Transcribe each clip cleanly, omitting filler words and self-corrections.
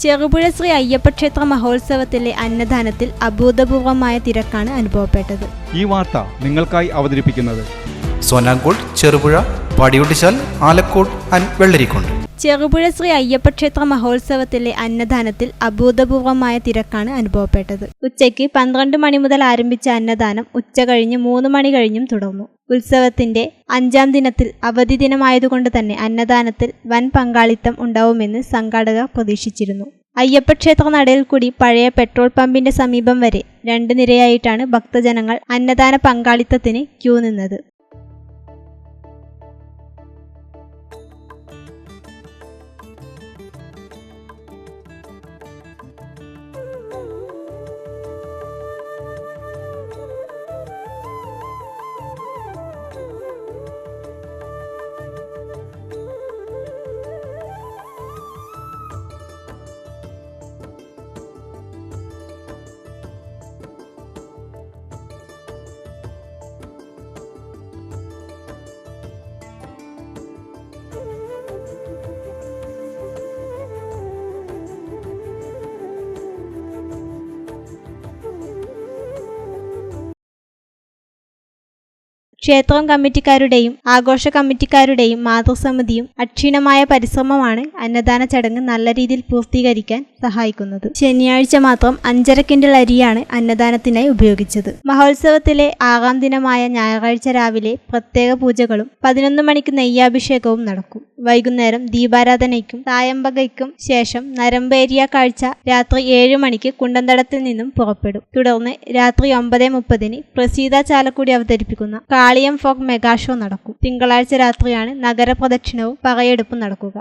ചെറുപുഴ ശ്രീ അയ്യപ്പക്ഷേത്ര മഹോത്സവത്തിലെ അന്നദാനത്തിൽ അഭൂതപൂർവമായ തിരക്കാണ് അനുഭവപ്പെട്ടത്. ഈ വാർത്ത നിങ്ങൾക്കായി അവതരിപ്പിക്കുന്നത് സോനാങ്കോട്, ചെറുപുഴ, പാടിയൊട്ടിച്ചാൽ, ആലക്കോട് ആൻഡ് വെള്ളരിക്കുണ്ട്. ചെറുപുഴ ശ്രീ അയ്യപ്പക്ഷേത്ര മഹോത്സവത്തിലെ അന്നദാനത്തിൽ അഭൂതപൂർവമായ തിരക്കാണ് അനുഭവപ്പെട്ടത്. ഉച്ചയ്ക്ക് 12 മണി മുതൽ ആരംഭിച്ച അന്നദാനം ഉച്ച കഴിഞ്ഞ് 3 മണി കഴിഞ്ഞും തുടർന്നു. ഉത്സവത്തിന്റെ 5ാം ദിനത്തിൽ അവധി ദിനമായതുകൊണ്ട് തന്നെ അന്നദാനത്തിൽ വൻ പങ്കാളിത്തം ഉണ്ടാവുമെന്ന് സംഘാടകർ പ്രതീക്ഷിച്ചിരുന്നു. അയ്യപ്പക്ഷേത്ര നടയിൽ കൂടി പഴയ പെട്രോൾ പമ്പിന്റെ സമീപം വരെ 2 നിരയായിട്ടാണ് ഭക്തജനങ്ങൾ അന്നദാന പങ്കാളിത്തത്തിന് ക്യൂ നിന്നത്. ക്ഷേത്രം കമ്മിറ്റിക്കാരുടെയും ആഘോഷ കമ്മിറ്റിക്കാരുടെയും മാതൃസമിതിയും അക്ഷീണമായ പരിശ്രമമാണ് അന്നദാന ചടങ്ങ് നല്ല രീതിയിൽ പൂർത്തീകരിക്കാൻ സഹായിക്കുന്നത്. ശനിയാഴ്ച മാത്രം 5.5 കിൻഡൽ അരിയാണ് അന്നദാനത്തിനായി ഉപയോഗിച്ചത്. മഹോത്സവത്തിലെ 6ാം ദിനമായ ഞായറാഴ്ച രാവിലെ പ്രത്യേക പൂജകളും 11 മണിക്ക് നെയ്യാഭിഷേകവും നടക്കും. വൈകുന്നേരം ദീപാരാധനയ്ക്കും തായമ്പകയ്ക്കും ശേഷം നരമ്പേരിയ കാഴ്ച രാത്രി 7 മണിക്ക് കുണ്ടന്തടത്തിൽ നിന്നും പുറപ്പെടും. തുടർന്ന് രാത്രി 9:30 പ്രസീത ചാലക്കുടി അവതരിപ്പിക്കുന്ന കാളിയം ഫോക്ക് മെഗാ ഷോ നടക്കും. തിങ്കളാഴ്ച രാത്രിയാണ് നഗരപ്രദക്ഷിണവും പറയെടുപ്പും നടക്കുക.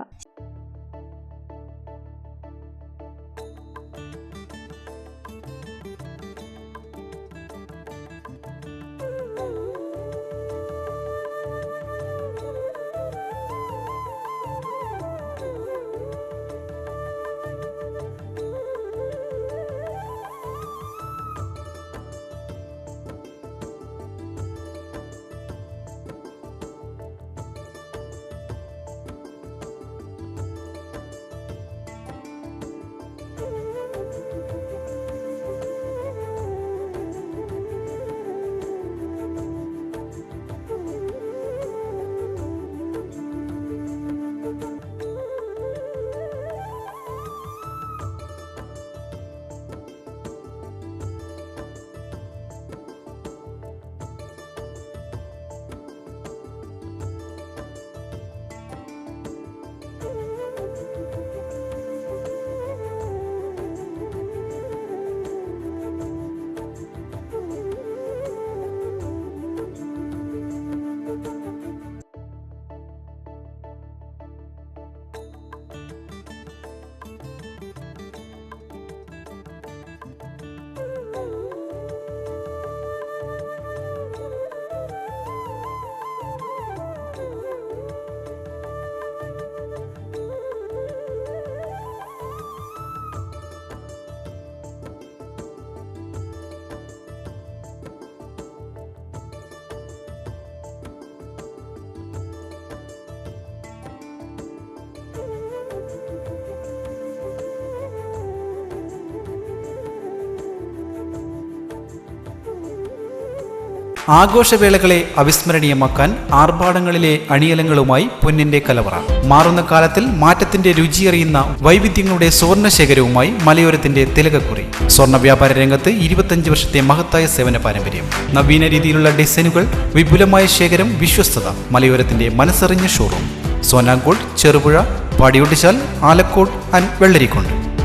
ആഘോഷവേളകളെ അവിസ്മരണീയമാക്കാൻ ആർഭാടങ്ങളിലെ അണിയലങ്ങളുമായി പൊന്നിന്റെ കലവറ. മാറുന്ന കാലത്തിൽ മാറ്റത്തിന്റെ രുചിയറിയുന്ന വൈവിധ്യങ്ങളുടെ സ്വർണ്ണശേഖരവുമായി മലയോരത്തിന്റെ തിലകക്കുറി. സ്വർണ്ണ വ്യാപാര രംഗത്ത് 25 വർഷത്തെ മഹത്തായ സേവന പാരമ്പര്യം. നവീന രീതിയിലുള്ള ഡിസൈനുകൾ, വിപുലമായ ശേഖരം, വിശ്വസ്തത. മലയോരത്തിന്റെ മനസ്സറിഞ്ഞ ഷോറൂം. സോനാങ്കോട്, ചെറുപുഴ, പാടിയൊട്ടിച്ചാൽ, ആലക്കോട് ആൻഡ് വെള്ളരിക്കുണ്ട്.